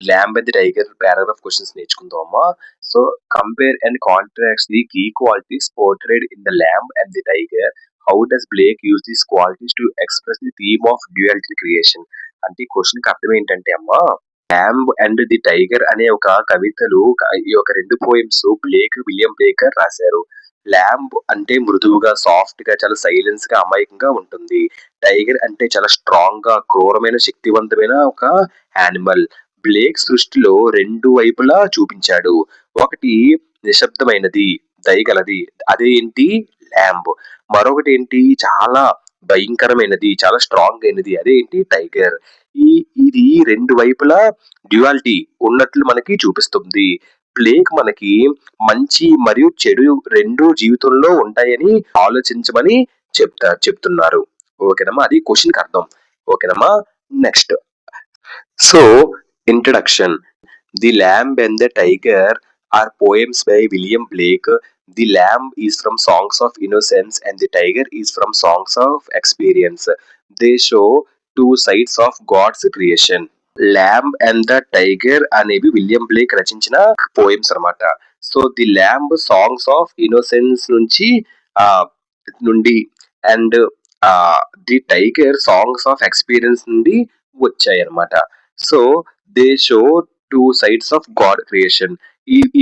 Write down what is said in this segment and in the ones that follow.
Lamb and the tiger paragraph questions నేర్చుకుందామా. So compare and contrast the key qualities portrayed in the lamb and the tiger. How does Blake use these qualities to express the theme of duality creation. అంటే ఈ question కి అర్థం ఏంటంటే అమ్మా, lamb and the tiger అనే ఒక కవితలు, ఈ యొక్క రెండు పోయిమ్స్ విలియం బ్లేకర్ రాశారు. ల్యాంబ్ అంటే మృదువుగా, సాఫ్ట్ గా, చాలా సైలెన్స్ గా, అమాయకంగా ఉంటుంది. టైగర్ అంటే చాలా స్ట్రాంగ్ గా, క్రూరమైన, శక్తివంతమైన ఒక యానిమల్. బ్లేక్ సృష్టిలో రెండు వైపులా చూపించాడు. ఒకటి నిశ్శబ్దమైనది, దయగలది, అదేంటి ల్యాంబ్. మరొకటి ఏంటి, చాలా భయంకరమైనది, చాలా స్ట్రాంగ్ అయినది, అదేంటి టైగర్. ఇది రెండు వైపులా డ్యువాలిటీ ఉన్నట్లు మనకి చూపిస్తుంది. బ్లేక్ మనకి మంచి మరియు చెడు రెండు జీవితంలో ఉంటాయని ఆలోచించమని చెప్తున్నారు. ఓకేనమ్మా, అది క్వశ్చన్ కి అర్థం. ఓకేనమ్మా, next. So introduction. The lamb and the tiger are poems by William Blake. The lamb is from Songs of Innocence and the tiger is from Songs of Experience. They show two sides of God's creation. Lamb and the tiger అనేవి William Blake రచించిన poems అన్నమాట. So the lamb songs of innocence ah, నుండి and the tiger songs of experience నుండి వచ్చాయి అన్నమాట. So they show two sides of God creation.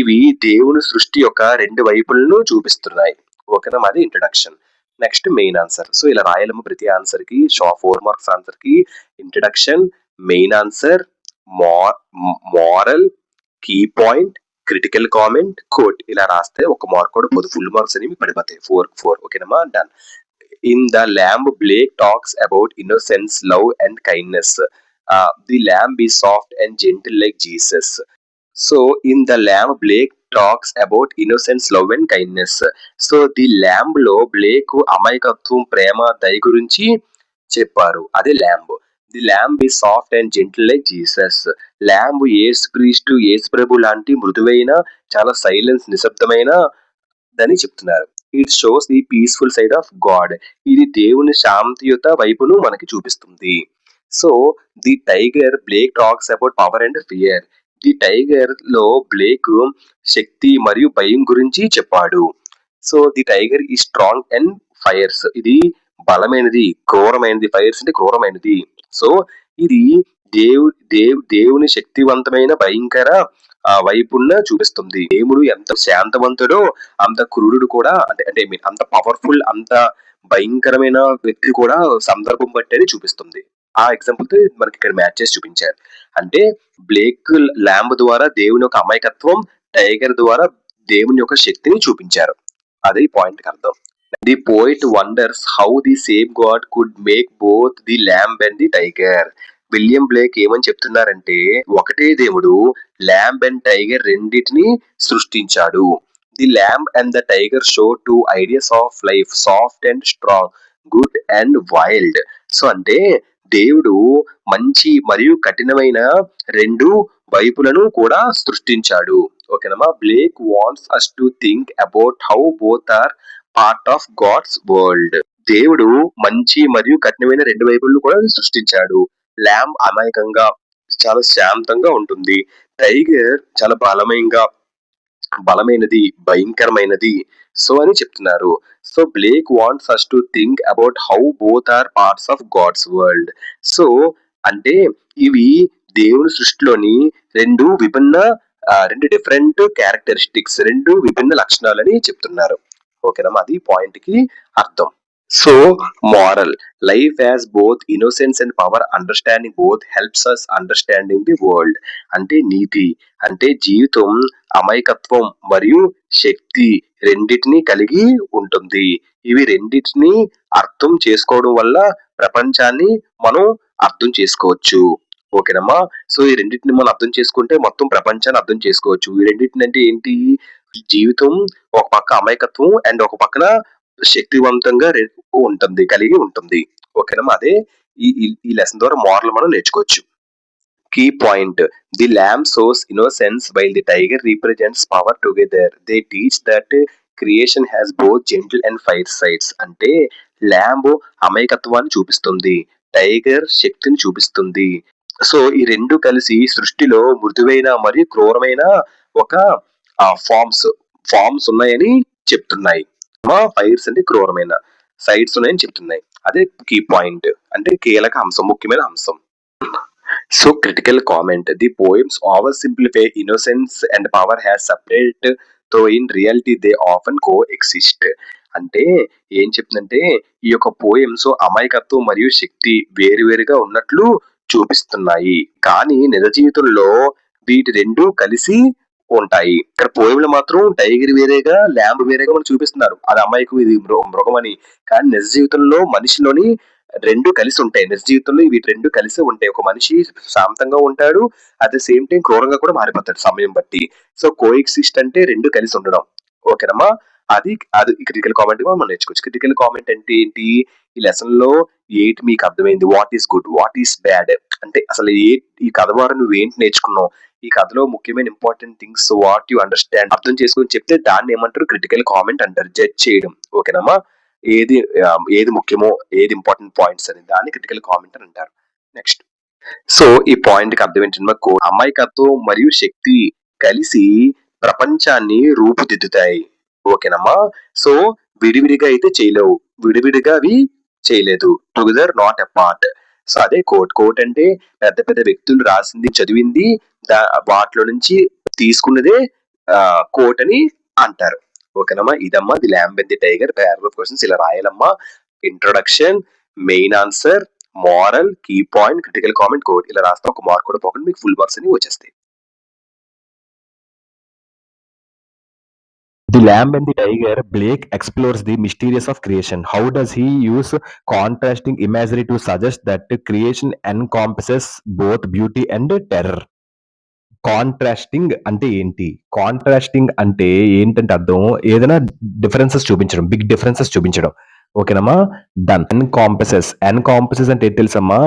ఇవి దేవుని సృష్టి యొక్క రెండు వైపులను చూపిస్తున్నాయి. ఓకేనా, మాది introduction. Next main answer. So ఇలా రాయాలమ్మ ప్రతి ఆన్సర్ కి. 4 మార్క్స్ ఆన్సర్ కి introduction, main answer, moral, key point, critical comment, quote ఇలా రాస్తే ఒక మార్క్ కూడా పోదు. ఫుల్ మార్క్స్ అనేవి పడిపోతాయి. 4 ఓకేనమ్మా, done. In the lamb, Blake talks about innocence, love, and kindness. The lamb is soft and gentle like Jesus. So, in the lamb, Blake talks about innocence, love, and kindness. So, the lamb లో Blake అమాయకత్వం, ప్రేమ, దయ గురించి చెప్పారు. అదే lamb. The lamb is soft and gentle like Jesus. Lamb యేసు ప్రభు లాంటి మృదువైన, చాలా సైలెన్స్, నిశ్శబ్దమైన దని చెప్తున్నారు. It shows the peaceful side of God. ఇది దేవుని శాంతియుత వైపును మనకి చూపిస్తుంది. So the tiger, Blake talks about power and fear. The tiger లో బ్లేక్ శక్తి మరియు భయం గురించి చెప్పాడు. So the tiger is strong and fierce. ఇది బలమైనది, క్రూరమైనది. ఫైర్స్ అంటే క్రూరమైనది. సో ఇది దేవుని శక్తివంతమైన, భయంకర వైపున్న చూపిస్తుంది. దేవుడు ఎంత శాంతవంతుడో అంత క్రూరుడు కూడా, అంటే అంత పవర్ఫుల్, అంత భయంకరమైన వ్యక్తి కూడా సందర్భం బట్టి చూపిస్తుంది. ఆ ఎగ్జాంపుల్ తో మనకి ఇక్కడ మ్యాచ్ చేసి చూపించారు. అంటే బ్లేక్ ల్యాంబ్ ద్వారా దేవుని యొక్క అమాయకత్వం, టైగర్ ద్వారా దేవుని యొక్క శక్తిని చూపించారు. అదే పాయింట్ కి అర్థం. The poet wonders how the same God could make both the lamb and the tiger. William Blake ఏమని చెప్తున్నారంటే, ఒకటే దేవుడు ల్యాంబ్ అండ్ టైగర్ రెండింటిని సృష్టించాడు. The lamb and the tiger show two ideas of life, soft and strong, good and wild. So అంటే దేవుడు మంచి మరియు కఠినమైన రెండు వైపులను కూడా సృష్టించాడు. ఓకేనమ్మా. Blake wants us to think about how both are part of God's world. దేవుడు మంచి మరియు కఠినమైన రెండు వైపులను కూడా సృష్టించాడు. ల్యాంబ్ అమాయకంగా, చాలా శాంతంగా ఉంటుంది. టైగర్ చాలా బలమైనది, భయంకరమైనది. సో అని చెప్తున్నారు. So Blake wants us to think about how both are parts of God's world. So అంటే ఇవి దేవుని సృష్టిలోని రెండు డిఫరెంట్ క్యారెక్టరిస్టిక్స్, రెండు విభిన్న లక్షణాలని చెప్తున్నారు. ఓకేనమ్మా, అది పాయింట్ కి అర్థం. So moral. Life has both innocence and power. Understanding both helps us understanding the world. అంటే నీతి. అంటే జీవితం అమాయకత్వం మరియు శక్తి రెండింటినీ కలిగి ఉంటుంది. ఇవి రెండింటినీ అర్థం చేసుకోవడం వల్ల ప్రపంచాన్ని మనం అర్థం చేసుకోవచ్చు. ఓకేనమ్మా. సో ఈ రెండింటిని మనం అర్థం చేసుకుంటే మొత్తం ప్రపంచాన్ని అర్థం చేసుకోవచ్చు. ఈ రెండింటిని అంటే ఏంటి, జీవితం ఒక పక్క అమాయకత్వం అండ్ ఒక పక్కన శక్తివంతంగా కలిగి ఉంటుంది. ఓకేనమ్మా. అదే ఈ లెసన్ ద్వారా మోరల్ మనం నేర్చుకోవచ్చు. Key point. The lamb shows innocence while the tiger represents power together. They teach that creation has both gentle and fire sides. అంటే ల్యాంబ్ అమాయకత్వాన్ని చూపిస్తుంది, టైగర్ శక్తిని చూపిస్తుంది. సో ఈ రెండు కలిసి సృష్టిలో మృదువైన మరియు క్రూరమైన ఒక ఫార్మ్స్ ఫార్మ్స్ ఉన్నాయని చెప్తున్నాయి. ఫైర్స్ అంటే క్రూరమైన సైడ్స్ ఉన్నాయని చెప్తున్నాయి. అదే కీ పాయింట్ అంటే కీలక అంశం, ముఖ్యమైన అంశం. So critical comment. The poems oversimplify innocence and power has separate, though in reality they often coexist. అంటే ఏం చెప్తుందంటే ఈ యొక్క పోయమ్స్ అమాయకత్వం మరియు శక్తి వేరువేరుగా ఉన్నట్లు చూపిస్తున్నాయి. కానీ నిజ జీవితంలో వీటి రెండు కలిసి ఉంటాయి. ఇక్కడ పోయంలో మాత్రం టైగర్ వేరేగా, ల్యాంబ్ వేరేగా మనకు చూపిస్తున్నారు. అది అమాయకం, ఇది మృగం అని. కానీ నిజ జీవితంలో మనిషిలోని రెండు కలిసి ఉంటాయి. నిజ జీవితంలో వీటి రెండు కలిసి ఉంటాయి. ఒక మనిషి శాంతంగా ఉంటాడు, అట్ ద సేమ్ టైం క్రూరంగా కూడా మారిపోతాడు సమయం బట్టి. సో కోఎగ్జిస్ట్ అంటే రెండు కలిసి ఉండడం. ఓకేనమ్మా, అది అది క్రిటికల్ కామెంట్ మనం నేర్చుకోవచ్చు. క్రిటికల్ కామెంట్ అంటే ఏంటి? ఈ లెసన్ లో ఏంటి మీకు అర్థమైంది? What is good, what is bad, అంటే అసలు ఈ కథ ద్వారా నువ్వు ఏంటి నేర్చుకున్నావు, ఈ కథలో ముఖ్యమైన important things what you understand అర్థం చేసుకొని చెప్తే దాన్ని ఏమంటారు? క్రిటికల్ కామెంట్ అంటారు. జడ్జ్ చేయడం. ఓకేనమ్మా, ఏది ఏది ముఖ్యమో, ఏది ఇంపార్టెంట్ పాయింట్స్ అని దాన్ని క్రిటికల్ కామెంట్ అని అంటారు. నెక్స్ట్, సో ఈ పాయింట్ కి అర్థం ఏంటంటే మాకు అమాయకత్వం మరియు శక్తి కలిసి ప్రపంచాన్ని రూపుదిద్దుతాయి. ఓకేనమ్మా, సో విడివిడిగా అయితే చేయలేవు, విడివిడిగా అవి చేయలేదు. Together not apart. సో అదే కోట్. కోట్ అంటే పెద్ద పెద్ద వ్యక్తులు రాసింది చదివింది వాటిలో నుంచి తీసుకున్నదే కోట్ అని అంటారు. ఓకేనమ్మా, ఇదమ్మా the lamb and the tiger paragraph questions ఇలా రాయాలమ్మా. Introduction, main answer, moral, key point, critical comment, quote ఇలా రాస్తే ఒక మార్క్ కూడా పోకుండా మీకు ఫుల్ మార్క్స్ అని వచ్చేస్తాయి. The Lamb and the Tiger, Blake explores the mysteries of creation. How does he use contrasting imagery to suggest that creation encompasses both beauty and terror? Contrasting అంటే ఏంటి? కాంట్రాస్టింగ్ అంటే ఏంటంటే అర్థం ఏదైనా డిఫరెన్సెస్ చూపించడం, big differences చూపించడం. ఓకేనమ్మా, done. ఎన్కాంపసెస్ అంటే ఏంటి తెలుసమ్మా?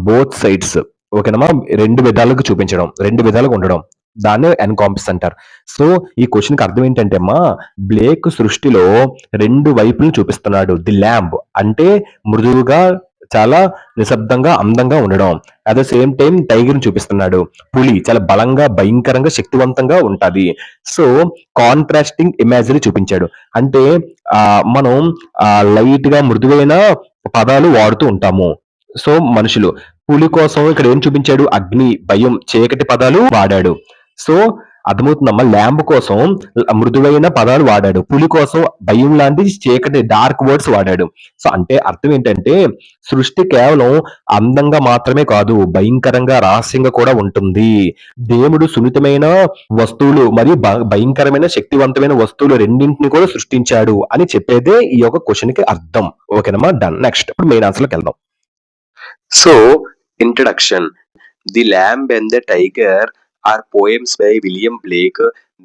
Both sides. ఓకేనమ్మా, రెండు విధాలుగా చూపించడం, రెండు విధాలుగా ఉండడం, దాన్ని ఎన్కాంపస్ అంటారు. సో ఈ క్వశ్చన్ కి అర్థం ఏంటంటే అమ్మా, బ్లేక్ సృష్టిలో రెండు వైపులను చూపిస్తున్నాడు. ది ల్యాంబ్ అంటే మృదువుగా, చాలా నిశ్శబ్దంగా, అందంగా ఉండడం. At the same time tiger ని చూపిస్తున్నాడు. పులి చాలా బలంగా, భయంకరంగా, శక్తివంతంగా ఉంటది. సో కాంట్రాస్టింగ్ ఇమేజరీ చూపించాడు. అంటే మనం లైట్ గా మృదువైన పదాలు వాడుతూ ఉంటాము. సో మనుషులు, పులి కోసం ఇక్కడ ఏం చూపించాడు? అగ్ని, భయం, చీకటి పదాలు వాడాడు. సో అర్థమవుతుందమ్మా, ల్యాంబ్ కోసం మృదువైన పదాలు వాడాడు, పులి కోసం భయం లాంటి చీకటి డార్క్ వర్డ్స్ వాడాడు. సో అంటే అర్థం ఏంటంటే సృష్టి కేవలం అందంగా మాత్రమే కాదు, భయంకరంగా, రహస్యంగా కూడా ఉంటుంది. దేవుడు సున్నితమైన వస్తువులు మరియు భయంకరమైన శక్తివంతమైన వస్తువులు రెండింటిని కూడా సృష్టించాడు అని చెప్పేదే ఈ యొక్క క్వశ్చన్ కి అర్థం. ఓకేనమ్మా, డన్. నెక్స్ట్, ఇప్పుడు మెయిన్ ఆన్సర్ లోకి వెళ్దాం. So introduction. The lamb and the tiger are poems by William Blake.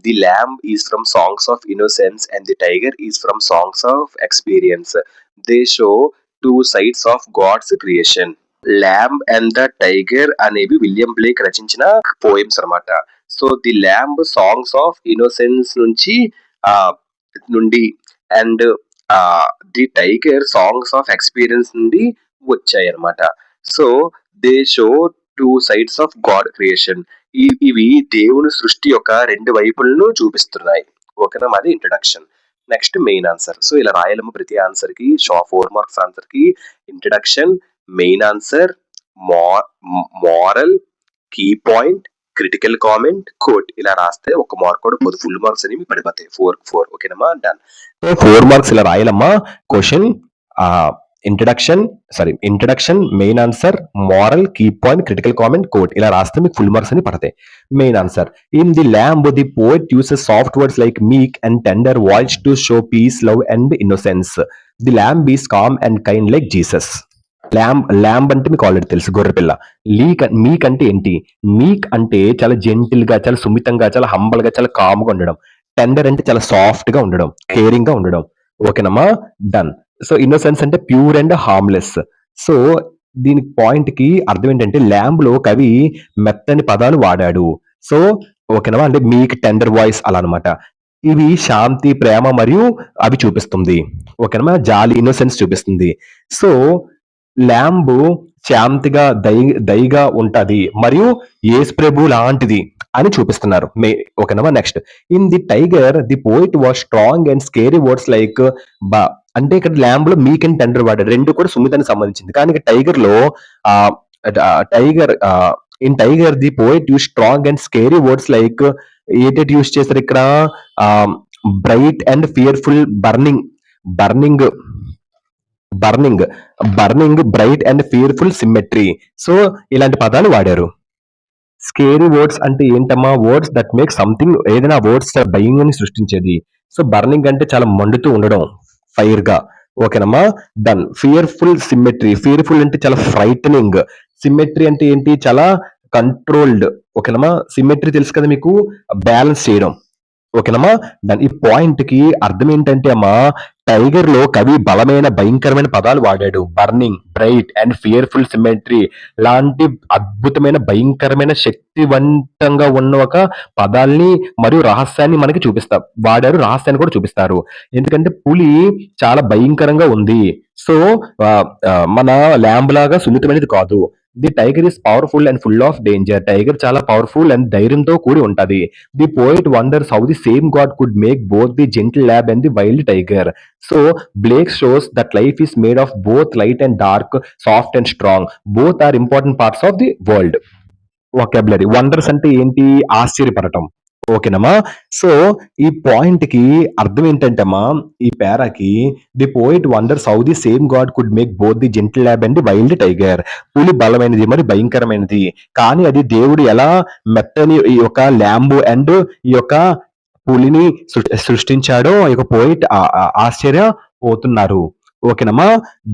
The lamb is from Songs of Innocence and the tiger is from Songs of Experience. They show two sides of God's creation. Lamb and the tiger అనేవి William Blake రచించిన poems అన్నమాట. So the lamb songs of innocence నుండి and the tiger songs of experience నుండి వచ్చాయి అన్నమాట. So they show two sides of God creation. ఇవి దేవుని సృష్టి యొక్క రెండు వైపులను చూపిస్తున్నాయి. ఓకేనా, మాది introduction. Next main answer. So ఇలా రాయాలమ్మ ప్రతి ఆన్సర్ కి. 4 మార్క్స్ ఆన్సర్ కి introduction, main answer, moral, key point, critical comment, quote ఇలా రాస్తే ఒక మార్క్ కూడా పోదు, ఫుల్ మార్క్స్ అనేవి పడిపోతాయి. 4 ఓకేనమ్మా, డన్. 4 మార్క్స్ ఇలా రాయాలమ్మా. Question introduction, main answer, moral, key point, critical comment, quote ఇలా రాస్తే మీకు ఫుల్ మార్క్స్ అని పడతాయి. Main answer. In the lamb the poet uses soft words like meek and tender voice to show peace, love and innocence. The lamb is calm and kind like Jesus. Lamb అంటే మీకు already తెలుసు, గొర్రెపిల్ల. మీక్ అంటే ఏంటి? మీక్ అంటే చాలా జెంటిల్ గా, చాలా సున్నితంగా, చాలా హంబల్ గా, చాలా కామ్ గా ఉండడం. టెండర్ అంటే చాలా సాఫ్ట్ గా ఉండడం, కేరింగ్ గా ఉండడం. ఓకేనమ్మా, డన్. సో ఇన్నోసెన్స్ అంటే ప్యూర్ అండ్ హార్మ్లెస్. సో దీని పాయింట్ కి అర్థం ఏంటంటే ల్యాంబ్ లో కవి మెత్తని పదాలు వాడాడు. సో ఓకేనమ్మా, అంటే మీక్, టెండర్ వాయిస్ అలా అనమాట. ఇవి శాంతి, ప్రేమ మరియు అవి చూపిస్తుంది. ఓకేనమ్మా, జాలి, ఇన్నోసెన్స్ చూపిస్తుంది. సో ల్యాంబ్ శాంతిగా దయగా ఉంటది మరియు యేసు ప్రభు లాంటిది అని చూపిస్తున్నారు. ఓకేనా. Next, in the tiger the poet was strong and scary words like బ అంటే ఇక్కడ ల్యాంబ్ లో మీక్ అండ్ టెండర్ వాడారు. రెండు కూడా సున్నితానికి సంబంధించింది. కానీ ఇక్కడ టైగర్ లో tiger in tiger the poet use strong and scary words like ఏంటంటే యూస్ చేస్తారు ఇక్కడ bright and fearful burning burning burning burning bright and fearful symmetry. So ఇలాంటి పదాలు వాడారు. స్కేరీ వర్డ్స్ అంటే ఏంటమ్మా? వర్డ్స్ దట్ మేక్ సంథింగ్, ఏదైనా వర్డ్స్ భయంని సృష్టించేది. సో బర్నింగ్ అంటే చాలా మండుతూ ఉండడం, ఫైర్ గా. ఓకేనమ్మా. డన్. Fearful symmetry. ఫియర్ఫుల్ అంటే చాలా ఫ్రైటనింగ్. సిమ్మెట్రీ అంటే ఏంటి? చాలా కంట్రోల్డ్. ఓకేనమ్మా. సిమ్మెట్రీ తెలుసు కదా మీకు, బ్యాలెన్స్ చేయడం. ఓకేనమ్మా. దాని ఈ పాయింట్ కి అర్థం ఏంటంటే అమ్మా, టైగర్ లో కవి బలమైన భయంకరమైన పదాలు వాడాడు. Burning, bright and fearful symmetry లాంటి అద్భుతమైన భయంకరమైన శక్తివంతంగా ఉన్న ఒక పదాల్ని మరియు రహస్యాన్ని మనకి వాడారు. రహస్యాన్ని కూడా చూపిస్తారు. ఎందుకంటే పులి చాలా భయంకరంగా ఉంది. సో మన ల్యాంబ్ లాగా సున్నితమైనది కాదు. The tiger is powerful and full of danger. Tiger చాలా పవర్ఫుల్ అండ్ ధైర్యంతో కూడి ఉంటది. The poet wonders how the same God could make both the gentle lamb and the wild tiger. So Blake shows that life is made of both light and dark, soft and strong. Both are important parts of the world. Vocabulary. Wonders అంటే ఏంటి? ఆశ్చర్యపడటం. ఓకేనమ్మా. So ఈ point కి అర్థం ఏంటంటే అమ్మా, ఈ పేరాకి the poet wonders how the same God could make both the gentle lamb and the wild tiger. పులి బలమైనది మరి భయంకరమైనది, కానీ అది దేవుడు ఎలా మెత్తని ఈ యొక్క ల్యాంబో అండ్ ఈ యొక్క పులిని సృష్టించాడో ఈ యొక్క పోయిట్ ఆశ్చర్యపోతున్నారు. ఓకేనమ్మా.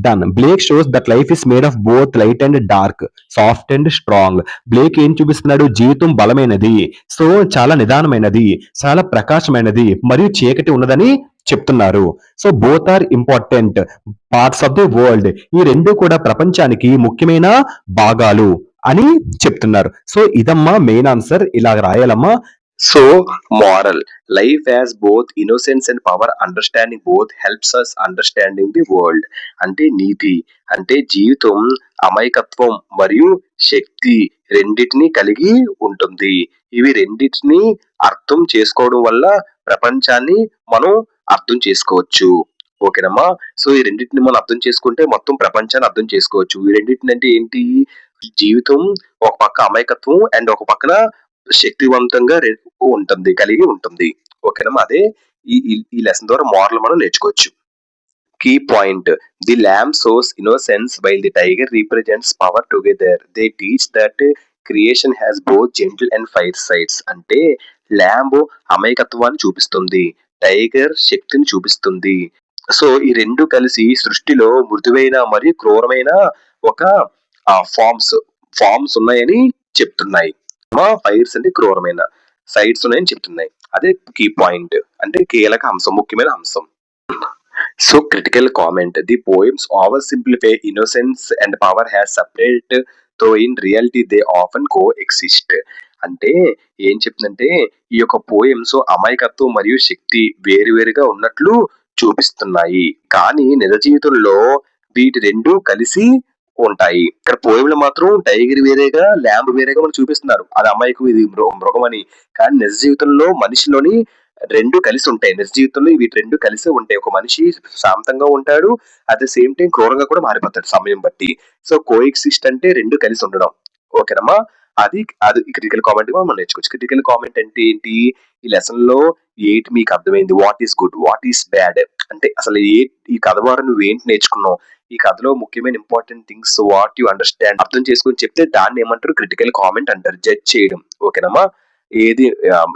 Done. Blake shows that life is made of both light and dark, soft and strong. Blake ఏం చూపిస్తున్నాడు? జీవితం బలమైనది, సో చాలా నిదానమైనది, చాలా ప్రకాశమైనది మరియు చీకటి ఉన్నదని చెప్తున్నారు. So both are important parts of the world. ఈ రెండు కూడా ప్రపంచానికి ముఖ్యమైన భాగాలు అని చెప్తున్నారు. సో ఇదమ్మా మెయిన్ ఆన్సర్. ఇలా రాయాలమ్మా. So, moral. Life has both innocence and power. Understanding both helps us understanding the world. అంటే నీతి అంటే జీవితం అమాయకత్వం మరియు శక్తి రెండిటిని కలిగి ఉంటుంది. ఇవి రెండిటిని అర్థం చేసుకోవడం వల్ల ప్రపంచాన్ని మనం అర్థం చేసుకోవచ్చు. ఓకేనమ్మా. సో ఈ రెండింటిని మనం అర్థం చేసుకుంటే మొత్తం ప్రపంచాన్ని అర్థం చేసుకోవచ్చు. ఈ రెండింటిని అంటే ఏంటి? జీవితం ఒక పక్క అమాయకత్వం అండ్ ఒక పక్కన శక్తివంతంగా ఉంటుంది, కలిగి ఉంటుంది. ఓకేనమ్మా. అదే ఈ లెసన్ ద్వారా మోరల్ మనం నేర్చుకోవచ్చు. Key point. The lamb shows innocence while the tiger represents power together. They teach that creation has both gentle and fire sides. అంటే ల్యాంబ్ అమాయకత్వాన్ని చూపిస్తుంది, టైగర్ శక్తిని చూపిస్తుంది. సో ఈ రెండు కలిసి సృష్టిలో మృదువైన మరియు క్రూరమైన ఒక ఫార్మ్స్ ఉన్నాయని చెప్తున్నాయి. ఫైర్స్ అంటే క్రూరమైన, సైడ్స్ ఉన్నాయని చెప్తున్నాయి. అదే కీ పాయింట్ అంటే కీలక అంశం, ముఖ్యమైన అంశం. So critical comment. The poems oversimplify innocence and power has separate, though in reality they often coexist. అంటే ఏం చెప్తుందంటే ఈ యొక్క పోయమ్స్ అమాయకత్వం మరియు శక్తి వేరువేరుగా ఉన్నట్లు చూపిస్తున్నాయి, కానీ నిజ జీవితంలో వీటి రెండు కలిసి ఉంటాయి. ఇక్కడ పోయంలో మాత్రం టైగర్ వేరేగా ల్యాంబ్ వేరేగా మనం చూపిస్తున్నారు. అది అమాయకం, ఇది మృగం అని. కానీ నిజ జీవితంలో మనిషిలోని రెండు కలిసి ఉంటాయి. నిజ జీవితంలో వీటి రెండు కలిసి ఉంటాయి. ఒక మనిషి శాంతంగా ఉంటాడు, అట్ ద సేమ్ టైం క్రూరంగా కూడా మారిపోతాడు సమయం బట్టి. సో కోఎగ్జిస్ట్ అంటే రెండు కలిసి ఉండడం. ఓకేనమ్మా. అది అది క్రిటికల్ కామెంట్ మనం నేర్చుకోవచ్చు. క్రిటికల్ కామెంట్ అంటే ఏంటి? ఈ లెసన్ లో ఏంటి మీకు అర్థమైంది? What is good, what is bad, అంటే అసలు ఈ కథ ద్వారా నువ్వు ఏంటి నేర్చుకున్నావు, ఈ కథలో ముఖ్యమైన important things what you understand అర్థం చేసుకుని చెప్తే దాన్ని ఏమంటారు? క్రిటికల్ కామెంట్ అంటారు. జడ్జ్ చేయడం. ఓకేనమ్మా.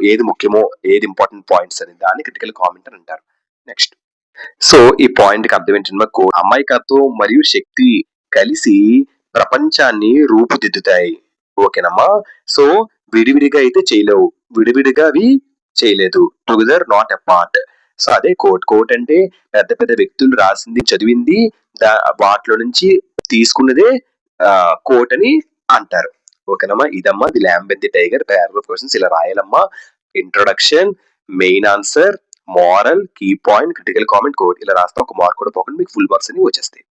ఏది ముఖ్యమో, ఏది ఇంపార్టెంట్ పాయింట్స్ అని దాన్ని క్రిటికల్ కామెంట్ అని అంటారు. నెక్స్ట్. సో ఈ పాయింట్ కి అర్థం ఏంటంటే అమాయకత్వం మరియు శక్తి కలిసి ప్రపంచాన్ని రూపుదిద్దుతాయి. ఓకేనమ్మా. సో విడివిడిగా అయితే చేయలేవు, విడివిడిగా అవి చేయలేదు. Together not apart. సో అదే కోట్ అంటే పెద్ద పెద్ద వ్యక్తులు రాసింది చదివింది వాటిలో నుంచి తీసుకున్నదే కోట్ అని అంటారు. ఓకేనమ్మా. ఇదమ్మా the lamb and the tiger paragraph questions ఇలా రాయాలమ్మా. Introduction, main answer, moral, key point, critical comment, quote ఇలా రాస్తే ఒక మార్క్ కూడా పోకుండా మీకు ఫుల్ మార్క్స్ అని వచ్చేస్తాయి.